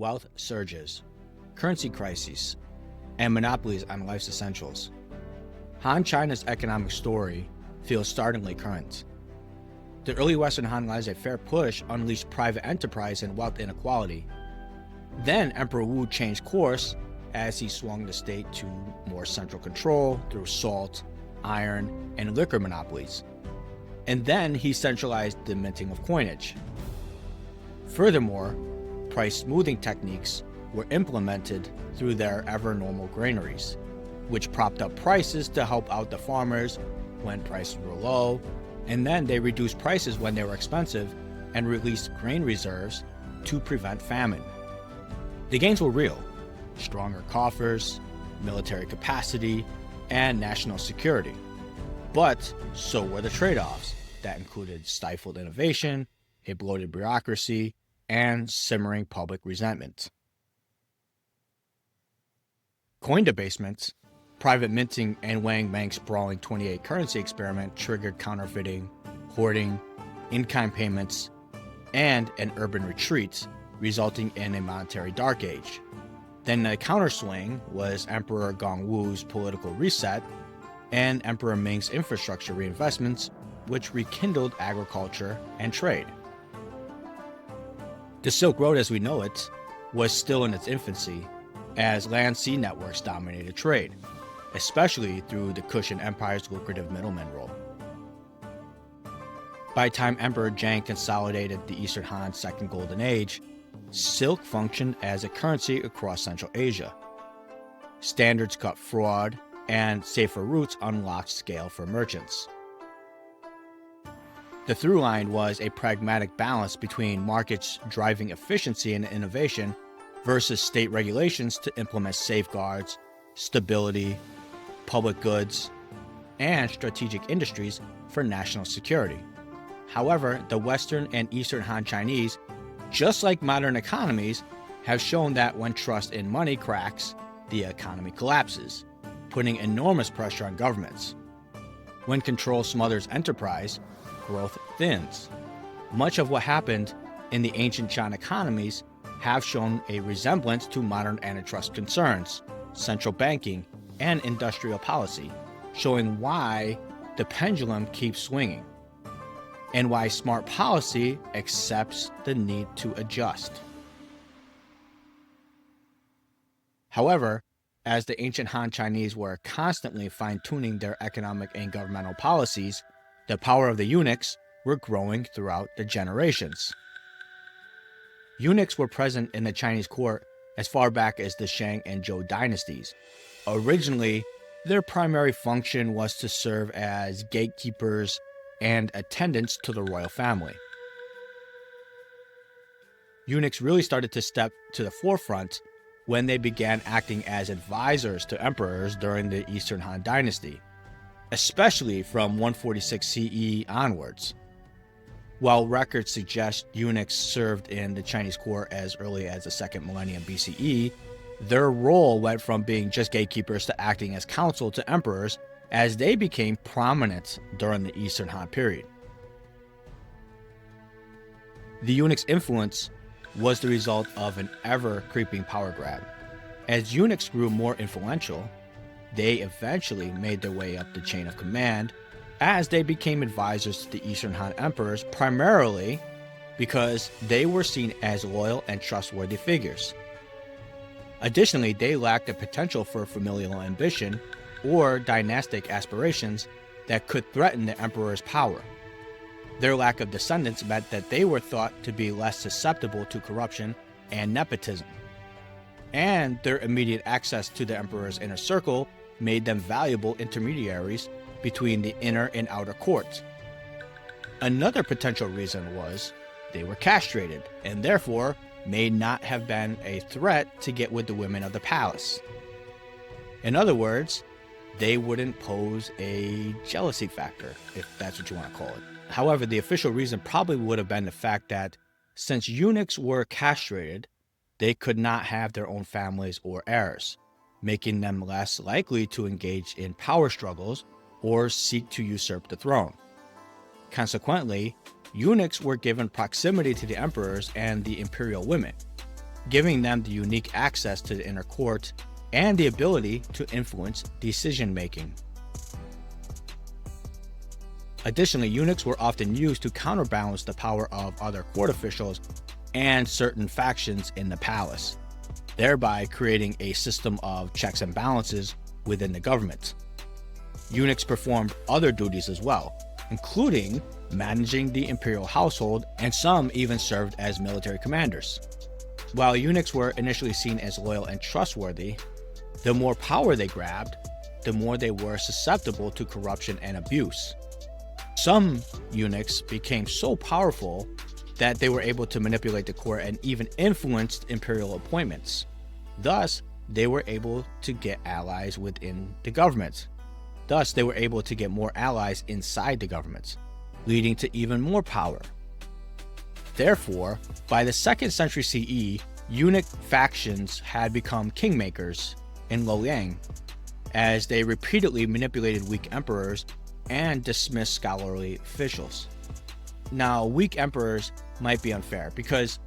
wealth surges, currency crises, and monopolies on life's essentials. Han China's economic story feels startlingly current. The early Western Han laissez-faire push unleashed private enterprise and wealth inequality. Then Emperor Wu changed course as he swung the state to more central control through salt, iron, and liquor monopolies. And then he centralized the minting of coinage. Furthermore, price smoothing techniques were implemented through their ever-normal granaries, which propped up prices to help out the farmers when prices were low, and then they reduced prices when they were expensive and released grain reserves to prevent famine. The gains were real: stronger coffers, military capacity, and national security. But so were the trade-offs that included stifled innovation, a bloated bureaucracy, and simmering public resentment. Coin debasement, private minting, and Wang Mang's sprawling 28 currency experiment triggered counterfeiting, hoarding, in-kind payments, and an urban retreat, resulting in a monetary dark age. Then the counterswing was Emperor Gongwu's political reset and Emperor Ming's infrastructure reinvestments, which rekindled agriculture and trade. The Silk Road as we know it was still in its infancy, as land-sea networks dominated trade, especially through the Kushan Empire's lucrative middleman role. By the time Emperor Zhang consolidated the Eastern Han's Second Golden Age, silk functioned as a currency across Central Asia. Standards cut fraud, and safer routes unlocked scale for merchants. The through line was a pragmatic balance between markets driving efficiency and innovation versus state regulations to implement safeguards, stability, public goods, and strategic industries for national security. However, the Western and Eastern Han Chinese, just like modern economies, have shown that when trust in money cracks, the economy collapses, putting enormous pressure on governments. When control smothers enterprise, growth thins. Much of what happened in the ancient Chan economies have shown a resemblance to modern antitrust concerns, central banking, and industrial policy, showing why the pendulum keeps swinging, and why smart policy accepts the need to adjust. However, as the ancient Han Chinese were constantly fine-tuning their economic and governmental policies, the power of the eunuchs were growing throughout the generations. Eunuchs were present in the Chinese court as far back as the Shang and Zhou dynasties. Originally, their primary function was to serve as gatekeepers and attendants to the royal family. Eunuchs really started to step to the forefront when they began acting as advisors to emperors during the Eastern Han Dynasty, especially from 146 CE onwards. While records suggest eunuchs served in the Chinese court as early as the 2nd millennium BCE, their role went from being just gatekeepers to acting as counsel to emperors as they became prominent during the Eastern Han period. The eunuch's influence was the result of an ever-creeping power grab. As eunuchs grew more influential, they eventually made their way up the chain of command as they became advisors to the Eastern Han emperors, primarily because they were seen as loyal and trustworthy figures. Additionally, they lacked the potential for familial ambition or dynastic aspirations that could threaten the emperor's power. Their lack of descendants meant that they were thought to be less susceptible to corruption and nepotism. And their immediate access to the emperor's inner circle made them valuable intermediaries between the inner and outer court. Another potential reason was they were castrated and therefore may not have been a threat to get with the women of the palace. In other words, they wouldn't pose a jealousy factor, if that's what you want to call it. However, the official reason probably would have been the fact that since eunuchs were castrated, they could not have their own families or heirs, making them less likely to engage in power struggles or seek to usurp the throne. Consequently, eunuchs were given proximity to the emperors and the imperial women. giving them the unique access to the inner court and the ability to influence decision-making. Additionally, eunuchs were often used to counterbalance the power of other court officials and certain factions in the palace, thereby creating a system of checks and balances within the government. Eunuchs performed other duties as well, including managing the imperial household, and some even served as military commanders. While eunuchs were initially seen as loyal and trustworthy, the more power they grabbed, the more they were susceptible to corruption and abuse. Some eunuchs became so powerful that they were able to manipulate the court and even influenced imperial appointments. Thus, they were able to get allies within the government. Thus, they were able to get more allies inside the government, leading to even more power. Therefore, by the 2nd century CE, eunuch factions had become kingmakers in Luoyang, as they repeatedly manipulated weak emperors and dismissed scholarly officials. Now, weak emperors might be unfair, because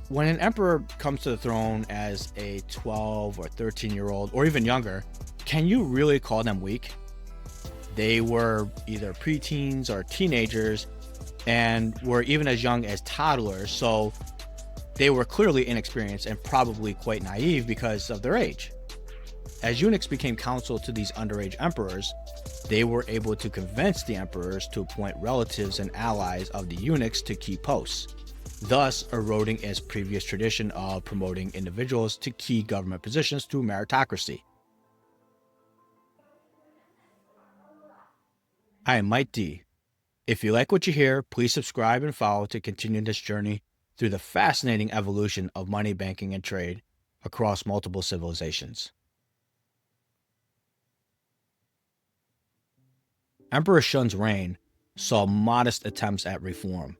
when an emperor comes to the throne as a 12 or 13-year-old or even younger, can you really call them weak? They were either preteens or teenagers and were even as young as toddlers, so they were clearly inexperienced and probably quite naive because of their age. As eunuchs became counsel to these underage emperors, they were able to convince the emperors to appoint relatives and allies of the eunuchs to key posts, thus eroding its previous tradition of promoting individuals to key government positions through meritocracy. I am Mike D. If you like what you hear, please subscribe and follow to continue this journey through the fascinating evolution of money, banking, and trade across multiple civilizations. Emperor Shun's reign saw modest attempts at reform.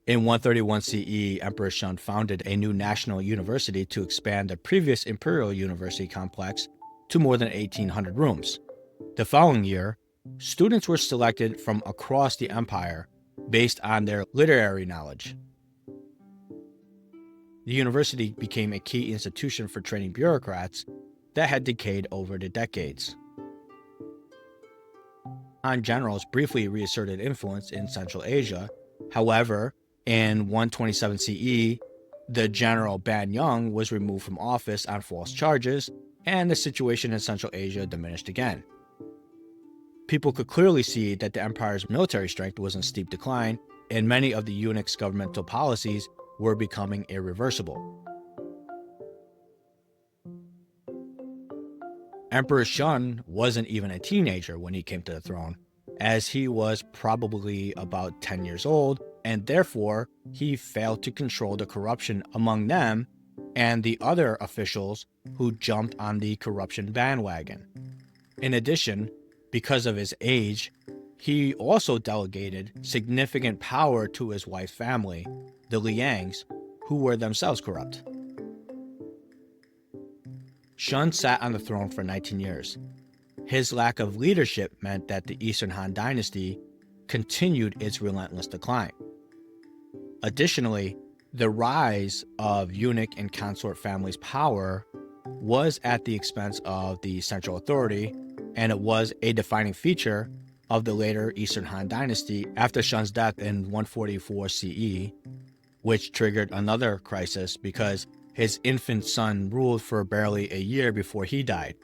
In 131 CE, Emperor Shun founded a new national university to expand the previous imperial university complex to more than 1,800 rooms. The following year, students were selected from across the empire based on their literary knowledge. The university became a key institution for training bureaucrats that had decayed over the decades. Han generals briefly reasserted influence in Central Asia. However, in 127 CE, the general Ban Yung was removed from office on false charges, and the situation in Central Asia diminished again. People could clearly see that the empire's military strength was in steep decline, and many of the eunuchs' governmental policies were becoming irreversible. Emperor Shun wasn't even a teenager when he came to the throne, as he was probably about 10 years old, and therefore he failed to control the corruption among them and the other officials who jumped on the corruption bandwagon. In addition, because of his age, he also delegated significant power to his wife's family, the Liangs, who were themselves corrupt. Shun sat on the throne for 19 years. His lack of leadership meant that the Eastern Han Dynasty continued its relentless decline. Additionally, the rise of eunuch and consort families' power was at the expense of the central authority, and it was a defining feature of the later Eastern Han Dynasty after Shun's death in 144 CE, which triggered another crisis because his infant son ruled for barely a year before he died.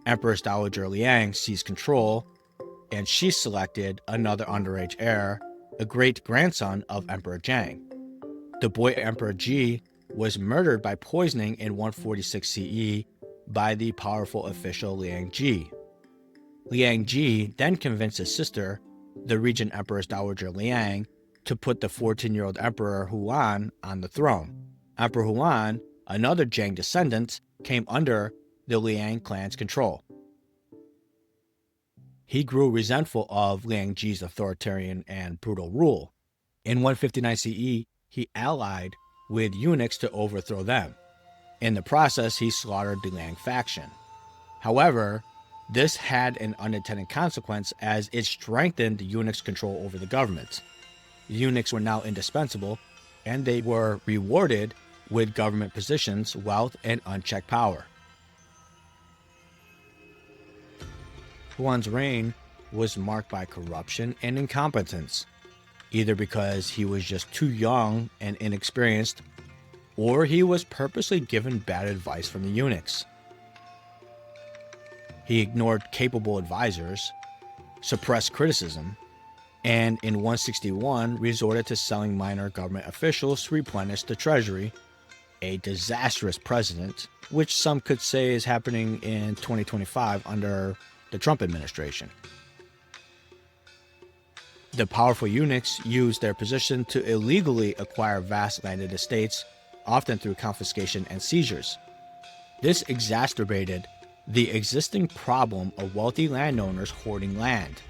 Empress Dowager Liang seized control, and she selected another underage heir, a great-grandson of Emperor Jiang. The boy Emperor Ji was murdered by poisoning in 146 CE by the powerful official Liang Ji. Liang Ji then convinced his sister, the regent Empress Dowager Liang, to put the 14-year-old Emperor Huan on the throne. Emperor Huan, another Jiang descendant, came under the Liang clan's control. He grew resentful of Liang Ji's authoritarian and brutal rule. In 159 CE, he allied with eunuchs to overthrow them. In the process, he slaughtered the Liang faction. However, this had an unintended consequence as it strengthened the eunuchs' control over the government. The eunuchs were now indispensable, and they were rewarded with government positions, wealth, and unchecked power. Huan's reign was marked by corruption and incompetence, either because he was just too young and inexperienced, or he was purposely given bad advice from the eunuchs. He ignored capable advisors, suppressed criticism, and in 161 resorted to selling minor government officials to replenish the treasury, a disastrous precedent, which some could say is happening in 2025 under the Trump administration. The powerful eunuchs used their position to illegally acquire vast landed estates, often through confiscation and seizures. This exacerbated the existing problem of wealthy landowners hoarding land,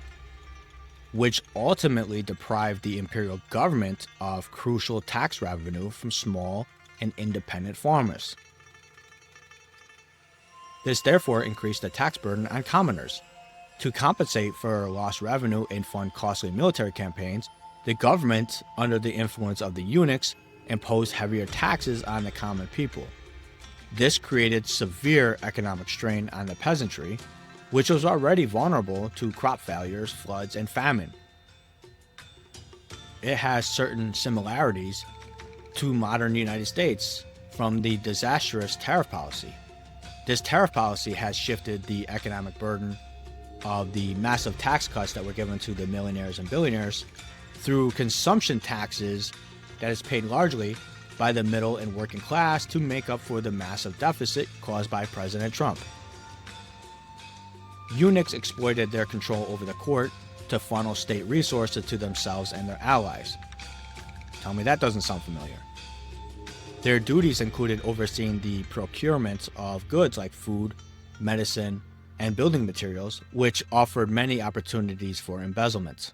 which ultimately deprived the imperial government of crucial tax revenue from small and independent farmers. This therefore increased the tax burden on commoners. To compensate for lost revenue and fund costly military campaigns, the government, under the influence of the eunuchs, imposed heavier taxes on the common people. This created severe economic strain on the peasantry, which was already vulnerable to crop failures, floods, and famine. It has certain similarities to modern United States from the disastrous tariff policy. This tariff policy has shifted the economic burden of the massive tax cuts that were given to the millionaires and billionaires through consumption taxes that is paid largely by the middle and working class to make up for the massive deficit caused by President Trump. Eunuchs exploited their control over the court to funnel state resources to themselves and their allies. Tell me that doesn't sound familiar. Their duties included overseeing the procurement of goods like food, medicine, and building materials, which offered many opportunities for embezzlement.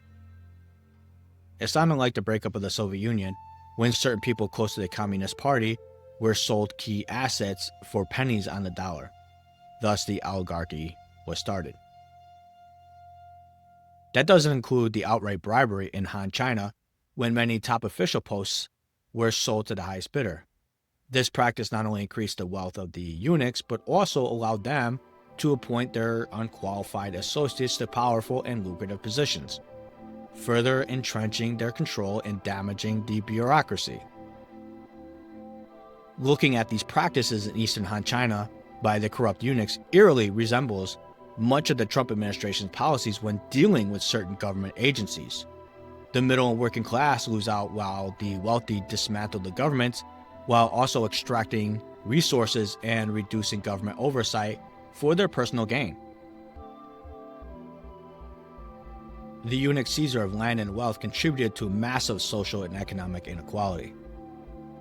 It sounded like the breakup of the Soviet Union, when certain people close to the Communist Party were sold key assets for pennies on the dollar. Thus, the oligarchy was started. That doesn't include the outright bribery in Han China, when many top official posts were sold to the highest bidder. This practice not only increased the wealth of the eunuchs, but also allowed them to appoint their unqualified associates to powerful and lucrative positions, further entrenching their control and damaging the bureaucracy. Looking at these practices in Eastern Han China by the corrupt eunuchs eerily resembles much of the Trump administration's policies when dealing with certain government agencies. The middle and working class lose out while the wealthy dismantle the government, while also extracting resources and reducing government oversight for their personal gain. The eunuch seizure of land and wealth contributed to massive social and economic inequality.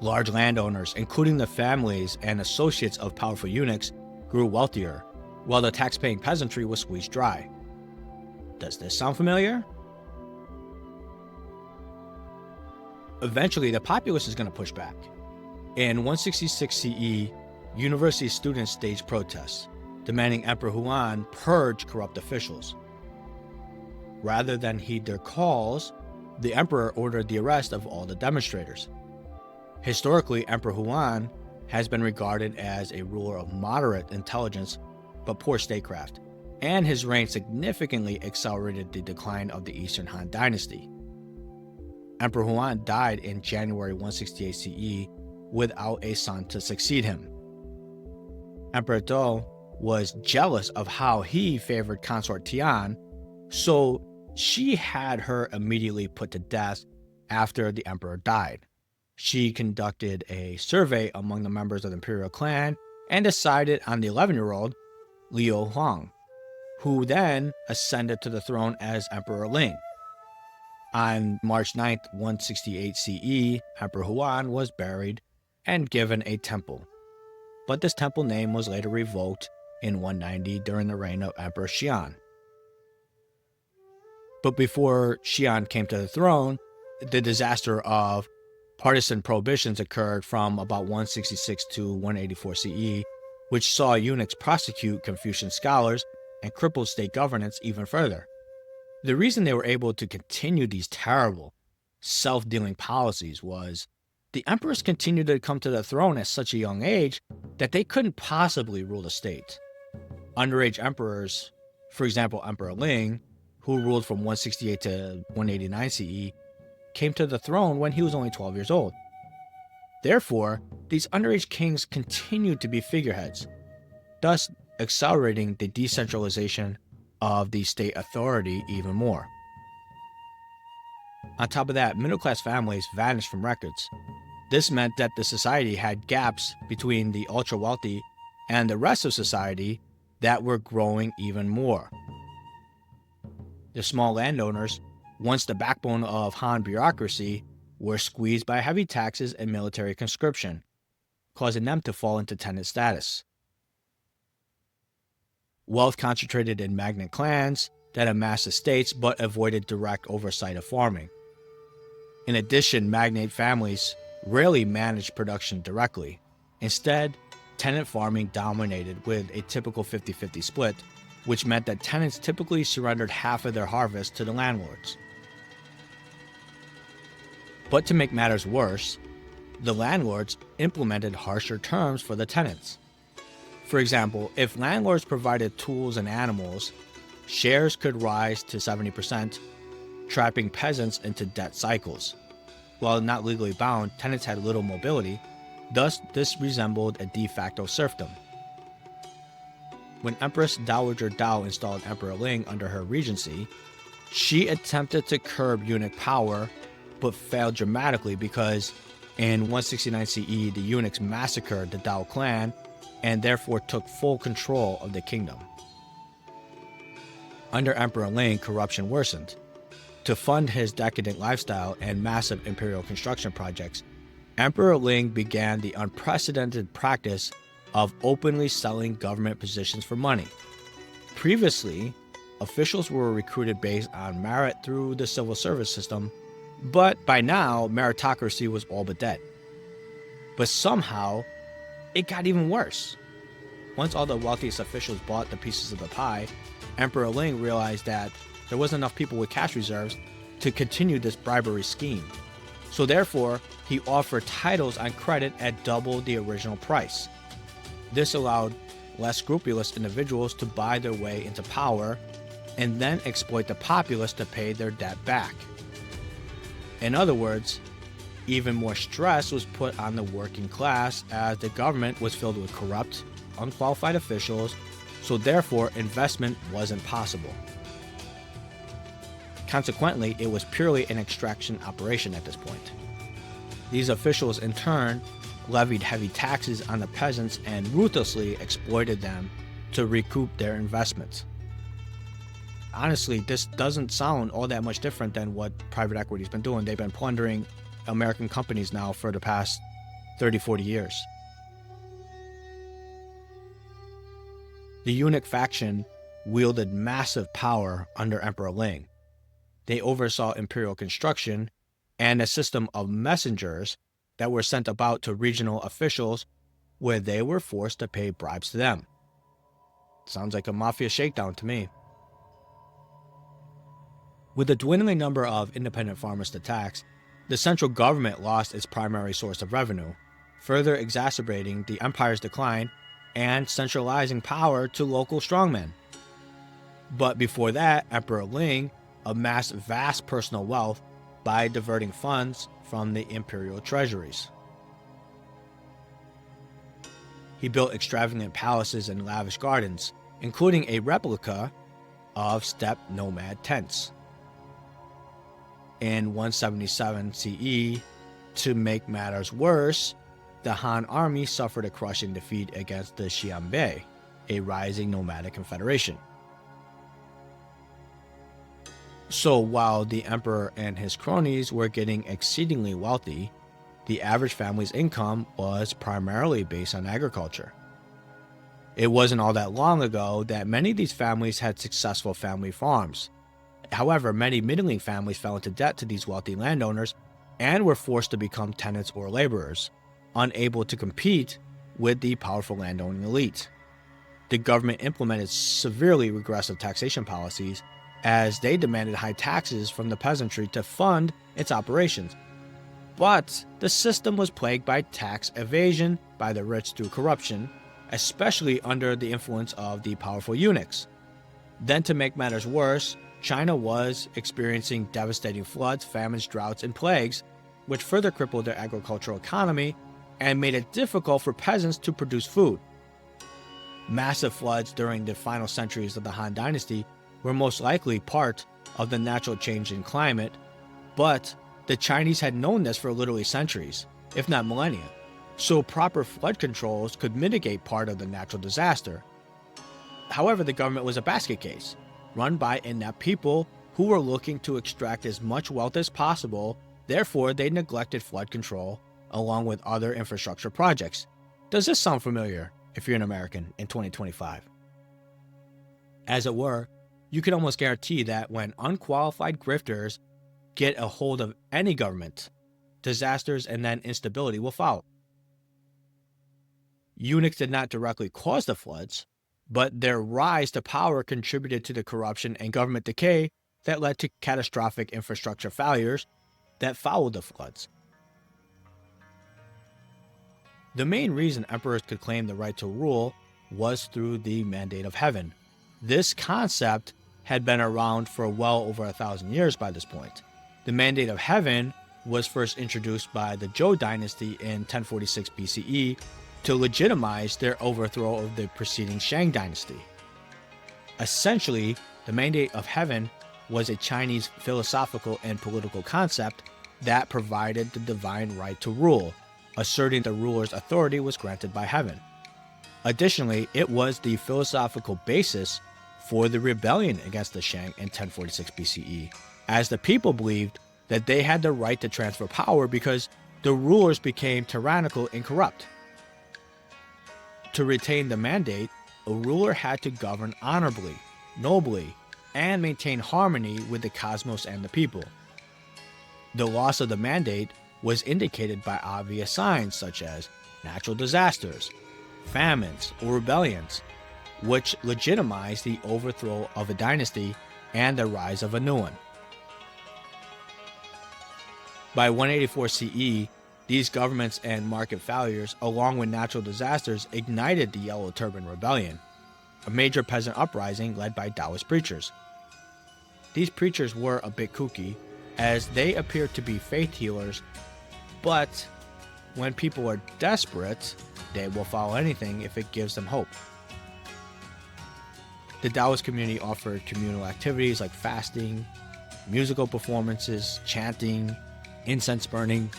Large landowners, including the families and associates of powerful eunuchs, grew wealthier, while the tax-paying peasantry was squeezed dry. Does this sound familiar? Eventually, the populace is going to push back. In 166 CE, university students staged protests, demanding Emperor Huan purge corrupt officials. Rather than heed their calls, the emperor ordered the arrest of all the demonstrators. Historically, Emperor Huan has been regarded as a ruler of moderate intelligence but poor statecraft, and his reign significantly accelerated the decline of the Eastern Han dynasty. Emperor Huan died in January 168 CE without a son to succeed him. Emperor Do was jealous of how he favored consort Tian, so she had her immediately put to death after the emperor died. She conducted a survey among the members of the imperial clan and decided on the 11-year-old Liu Huang, who then ascended to the throne as Emperor Ling. On March 9, 168 CE, Emperor Huan was buried and given a temple, but this temple name was later revoked in 190 during the reign of Emperor Xian. But before Xian came to the throne, the disaster of partisan prohibitions occurred from about 166 to 184 CE, which saw eunuchs prosecute Confucian scholars and crippled state governance even further. The reason they were able to continue these terrible, self-dealing policies was The emperors continued to come to the throne at such a young age that they couldn't possibly rule the state. Underage emperors, for example Emperor Ling, who ruled from 168 to 189 CE, came to the throne when he was only 12 years old. Therefore, these underage kings continued to be figureheads, thus accelerating the decentralization of the state authority even more. On top of that, middle-class families vanished from records. This meant that the society had gaps between the ultra-wealthy and the rest of society that were growing even more. The small landowners, once the backbone of Han bureaucracy, were squeezed by heavy taxes and military conscription, causing them to fall into tenant status. Wealth concentrated in magnate clans that amassed estates but avoided direct oversight of farming. In addition, magnate families rarely managed production directly. Instead, tenant farming dominated with a typical 50-50 split, which meant that tenants typically surrendered half of their harvest to the landlords. But to make matters worse, the landlords implemented harsher terms for the tenants. For example, if landlords provided tools and animals, shares could rise to 70%, trapping peasants into debt cycles. While not legally bound, tenants had little mobility, thus this resembled a de facto serfdom. When Empress Dowager Dao installed Emperor Ling under her regency, she attempted to curb eunuch power, but failed dramatically because in 169 CE, the eunuchs massacred the Dao clan and therefore took full control of the kingdom. Under Emperor Ling, corruption worsened. To fund his decadent lifestyle and massive imperial construction projects, Emperor Ling began the unprecedented practice of openly selling government positions for money. Previously, officials were recruited based on merit through the civil service system, but by now, meritocracy was all but dead. But somehow, it got even worse. Once all the wealthiest officials bought the pieces of the pie, Emperor Ling realized that there wasn't enough people with cash reserves to continue this bribery scheme. So therefore, he offered titles on credit at double the original price. This allowed less scrupulous individuals to buy their way into power and then exploit the populace to pay their debt back. In other words, even more stress was put on the working class as the government was filled with corrupt, unqualified officials, so therefore investment wasn't possible. Consequently, it was purely an extraction operation at this point. These officials in turn levied heavy taxes on the peasants and ruthlessly exploited them to recoup their investments. Honestly, this doesn't sound all that much different than what private equity's been doing. They've been plundering American companies now for the past 30, 40 years. The eunuch faction wielded massive power under Emperor Ling. They oversaw imperial construction and a system of messengers that were sent about to regional officials where they were forced to pay bribes to them. Sounds like a mafia shakedown to me. With the dwindling number of independent farmers to tax, the central government lost its primary source of revenue, further exacerbating the empire's decline and centralizing power to local strongmen. But before that, Emperor Ling amassed vast personal wealth by diverting funds from the imperial treasuries. He built extravagant palaces and lavish gardens, including a replica of steppe nomad tents. In 177 CE, to make matters worse, the Han army suffered a crushing defeat against the Xianbei, a rising nomadic confederation. So while the emperor and his cronies were getting exceedingly wealthy, the average family's income was primarily based on agriculture. It wasn't all that long ago that many of these families had successful family farms. However, many middling families fell into debt to these wealthy landowners and were forced to become tenants or laborers, unable to compete with the powerful landowning elite. The government implemented severely regressive taxation policies as they demanded high taxes from the peasantry to fund its operations. But the system was plagued by tax evasion by the rich through corruption, especially under the influence of the powerful eunuchs. Then, to make matters worse, China was experiencing devastating floods, famines, droughts, and plagues, which further crippled their agricultural economy and made it difficult for peasants to produce food. Massive floods during the final centuries of the Han Dynasty were most likely part of the natural change in climate, but the Chinese had known this for literally centuries, if not millennia, so proper flood controls could mitigate part of the natural disaster. However, the government was a basket case, run by inept people who were looking to extract as much wealth as possible. Therefore, they neglected flood control along with other infrastructure projects. Does this sound familiar if you're an American in 2025? As it were, you can almost guarantee that when unqualified grifters get a hold of any government, disasters and then instability will follow. Eunuchs did not directly cause the floods, but their rise to power contributed to the corruption and government decay that led to catastrophic infrastructure failures that followed the floods. The main reason emperors could claim the right to rule was through the mandate of heaven. This concept had been around for well over 1,000 years by this point. The mandate of heaven was first introduced by the Zhou dynasty in 1046 BCE to legitimize their overthrow of the preceding Shang dynasty. Essentially, the mandate of heaven was a Chinese philosophical and political concept that provided the divine right to rule, asserting the ruler's authority was granted by heaven. Additionally, it was the philosophical basis for the rebellion against the Shang in 1046 BCE, as the people believed that they had the right to transfer power because the rulers became tyrannical and corrupt. To retain the mandate, a ruler had to govern honorably, nobly, and maintain harmony with the cosmos and the people. The loss of the mandate was indicated by obvious signs such as natural disasters, famines, or rebellions, which legitimized the overthrow of a dynasty and the rise of a new one. By 184 CE, these governments and market failures, along with natural disasters, ignited the Yellow Turban Rebellion, a major peasant uprising led by Taoist preachers. These preachers were a bit kooky, as they appeared to be faith healers, but when people are desperate, they will follow anything if it gives them hope. The Taoist community offered communal activities like fasting, musical performances, chanting, incense burning,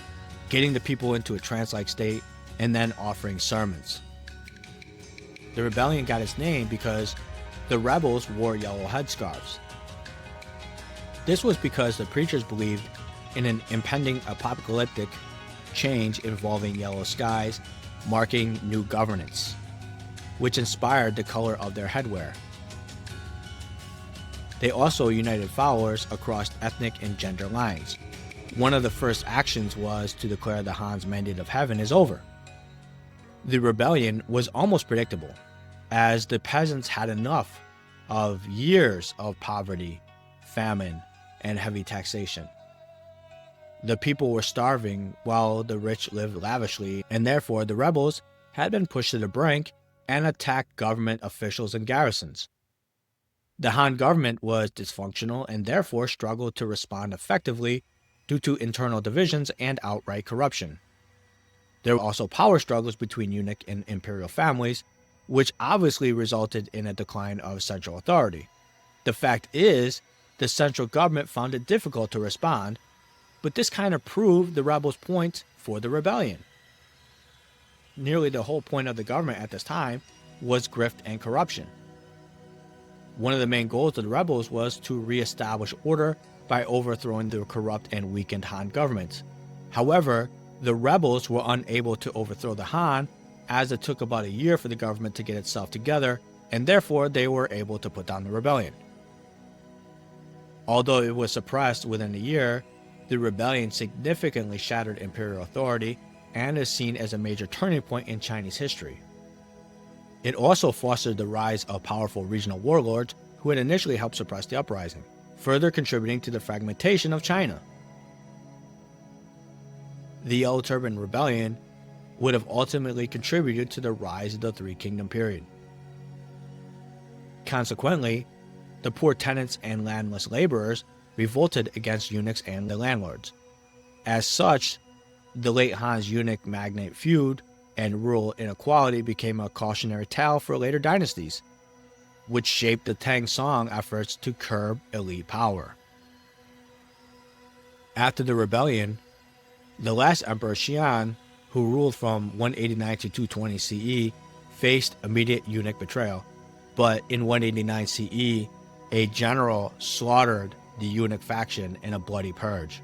getting the people into a trance-like state, and then offering sermons. The rebellion got its name because the rebels wore yellow headscarves. This was because the preachers believed in an impending apocalyptic change involving yellow skies, marking new governance, which inspired the color of their headwear. They also united followers across ethnic and gender lines. One of the first actions was to declare the Han's mandate of heaven is over. The rebellion was almost predictable, as the peasants had enough of years of poverty, famine, and heavy taxation. The people were starving while the rich lived lavishly, and therefore the rebels had been pushed to the brink and attacked government officials and garrisons. The Han government was dysfunctional and therefore struggled to respond effectively due to internal divisions and outright corruption. There were also power struggles between eunuch and imperial families, which obviously resulted in a decline of central authority. The fact is, the central government found it difficult to respond, but this kind of proved the rebels' point for the rebellion. Nearly the whole point of the government at this time was grift and corruption. One of the main goals of the rebels was to re-establish order by overthrowing the corrupt and weakened Han government. However, the rebels were unable to overthrow the Han, as it took about a year for the government to get itself together, and therefore they were able to put down the rebellion. Although it was suppressed within a year, the rebellion significantly shattered imperial authority and is seen as a major turning point in Chinese history. It also fostered the rise of powerful regional warlords who had initially helped suppress the uprising, further contributing to the fragmentation of China. The Yellow Turban Rebellion would have ultimately contributed to the rise of the Three Kingdom period. Consequently, the poor tenants and landless laborers revolted against eunuchs and the landlords. As such, the late Han's eunuch magnate feud and rural inequality became a cautionary tale for later dynasties, which shaped the Tang Song efforts to curb elite power. After the rebellion, the last emperor Xian, who ruled from 189 to 220 CE, faced immediate eunuch betrayal, but in 189 CE, a general slaughtered the eunuch faction in a bloody purge.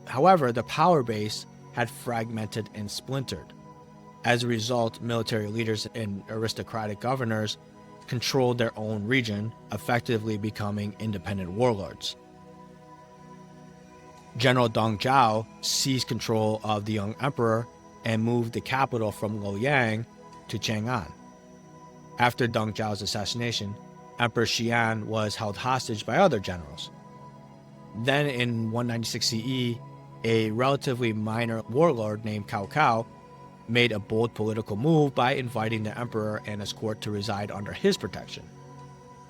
However, the power base had fragmented and splintered. As a result, military leaders and aristocratic governors controlled their own region, effectively becoming independent warlords. General Dong Zhao seized control of the young emperor and moved the capital from Luoyang to Chang'an. After Dong Zhao's assassination, Emperor Xian was held hostage by other generals. Then in 196 CE, a relatively minor warlord named Cao Cao made a bold political move by inviting the emperor and his court to reside under his protection.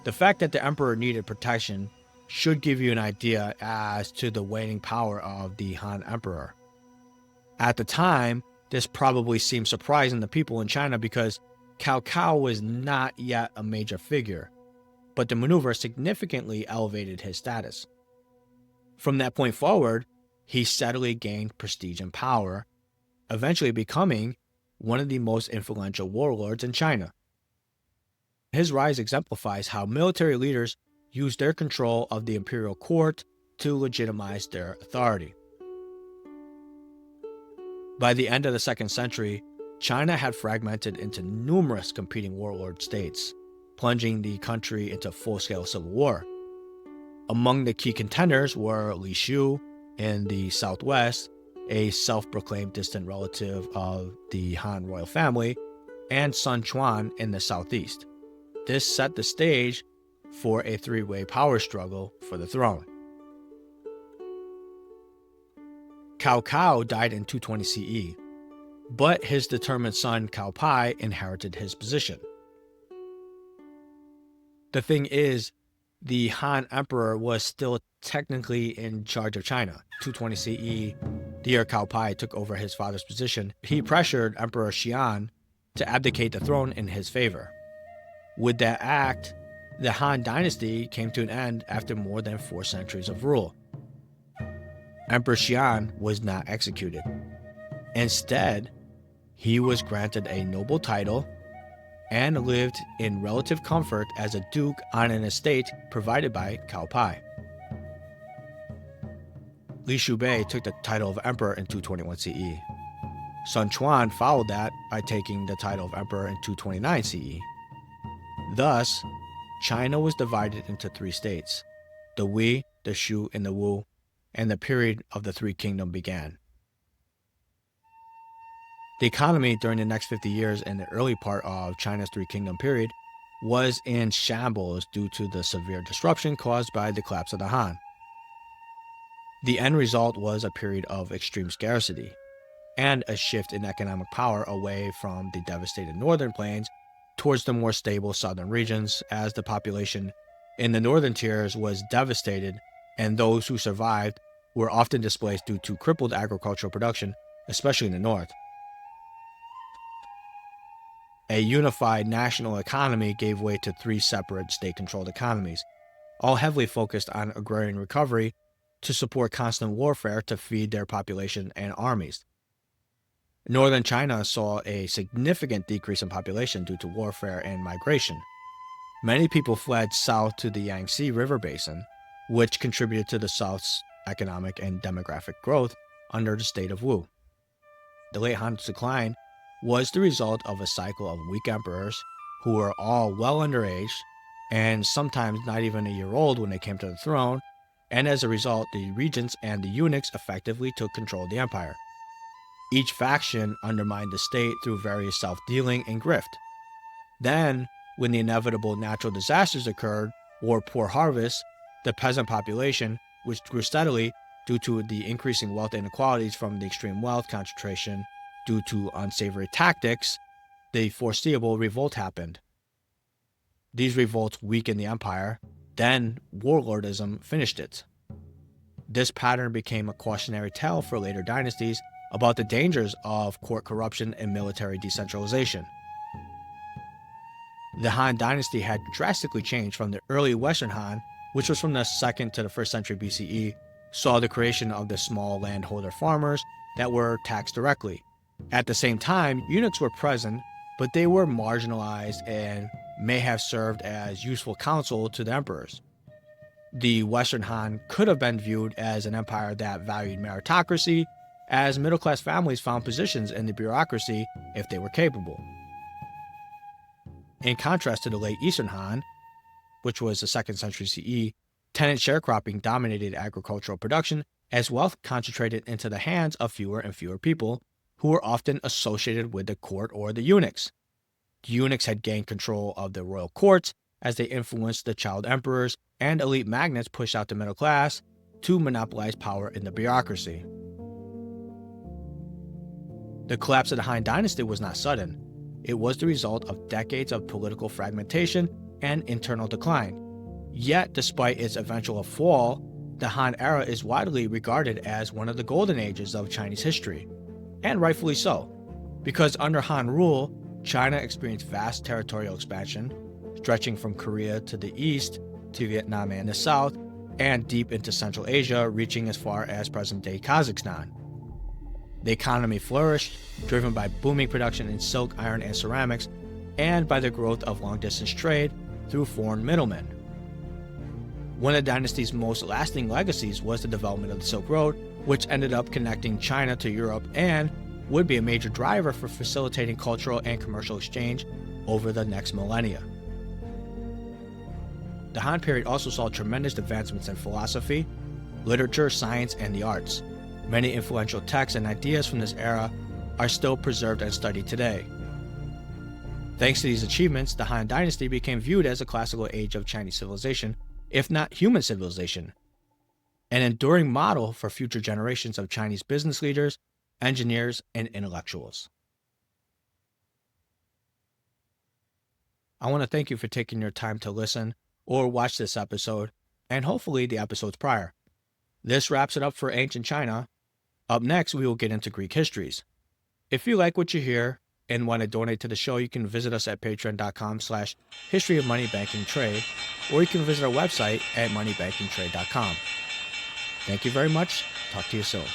The fact that the emperor needed protection should give you an idea as to the waning power of the Han emperor. At the time, this probably seemed surprising to people in China because Cao Cao was not yet a major figure, but the maneuver significantly elevated his status. From that point forward, he steadily gained prestige and power, eventually becoming one of the most influential warlords in China. His rise exemplifies how military leaders used their control of the imperial court to legitimize their authority. By the end of the 2nd century, China had fragmented into numerous competing warlord states, plunging the country into full-scale civil war. Among the key contenders were Li Shu in the southwest, a self-proclaimed distant relative of the Han royal family, and Sun Quan in the southeast. This set the stage for a three-way power struggle for the throne. Cao Cao died in 220 CE, but his determined son Cao Pai inherited his position. The thing is, the Han emperor was still technically in charge of China. 220 CE, the year Cao Pai took over his father's position, he pressured Emperor Xian to abdicate the throne in his favor. With that act, the Han dynasty came to an end after more than 4 centuries of rule. Emperor Xian was not executed. Instead, he was granted a noble title and lived in relative comfort as a duke on an estate provided by Cao Pai. Li Shubei took the title of emperor in 221 CE. Sun Quan followed that by taking the title of emperor in 229 CE. Thus, China was divided into 3 states: the Wei, the Shu, and the Wu, and the period of the Three Kingdoms began. The economy during the next 50 years in the early part of China's Three Kingdom period was in shambles due to the severe disruption caused by the collapse of the Han. The end result was a period of extreme scarcity and a shift in economic power away from the devastated northern plains towards the more stable southern regions, as the population in the northern tiers was devastated and those who survived were often displaced due to crippled agricultural production, especially in the north. A unified national economy gave way to 3 separate state-controlled economies, all heavily focused on agrarian recovery to support constant warfare to feed their population and armies. Northern China saw a significant decrease in population due to warfare and migration. Many people fled south to the Yangtze River basin, which contributed to the South's economic and demographic growth under the state of Wu. The late Han's decline was the result of a cycle of weak emperors who were all well underage and sometimes not even a year old when they came to the throne, and as a result, the regents and the eunuchs effectively took control of the empire. Each faction undermined the state through various self-dealing and grift. Then, when the inevitable natural disasters occurred or poor harvests, the peasant population, which grew steadily, due to the increasing wealth inequalities from the extreme wealth concentration due to unsavory tactics, the foreseeable revolt happened. These revolts weakened the empire, then warlordism finished it. This pattern became a cautionary tale for later dynasties about the dangers of court corruption and military decentralization. The Han dynasty had drastically changed from the early Western Han, which was from the 2nd to the 1st century BCE, saw the creation of the small landholder farmers that were taxed directly. At the same time, eunuchs were present, but they were marginalized and may have served as useful counsel to the emperors. The Western Han could have been viewed as an empire that valued meritocracy, as middle-class families found positions in the bureaucracy if they were capable. In contrast to the late Eastern Han, which was the 2nd century CE, tenant sharecropping dominated agricultural production as wealth concentrated into the hands of fewer and fewer people, who were often associated with the court or the eunuchs. The eunuchs had gained control of the royal courts as they influenced the child emperors, and elite magnates pushed out the middle class to monopolize power in the bureaucracy. The collapse of the Han dynasty was not sudden. It was the result of decades of political fragmentation and internal decline. Yet, despite its eventual fall, the Han era is widely regarded as one of the golden ages of Chinese history, and rightfully so, because under Han rule, China experienced vast territorial expansion, stretching from Korea to the east to Vietnam and the south, and deep into Central Asia, reaching as far as present-day Kazakhstan. The economy flourished, driven by booming production in silk, iron, and ceramics, and by the growth of long-distance trade through foreign middlemen. One of the dynasty's most lasting legacies was the development of the Silk Road, which ended up connecting China to Europe and would be a major driver for facilitating cultural and commercial exchange over the next millennia. The Han period also saw tremendous advancements in philosophy, literature, science, and the arts. Many influential texts and ideas from this era are still preserved and studied today. Thanks to these achievements, the Han dynasty became viewed as a classical age of Chinese civilization, if not human civilization, an enduring model for future generations of Chinese business leaders, engineers, and intellectuals. I want to thank you for taking your time to listen or watch this episode, and hopefully the episodes prior. This wraps it up for ancient China. Up next, we will get into Greek histories. If you like what you hear and want to donate to the show, you can visit us at patreon.com/historyofmoneybankingtrade, or you can visit our website at moneybankingtrade.com. Thank you very much. Talk to you soon.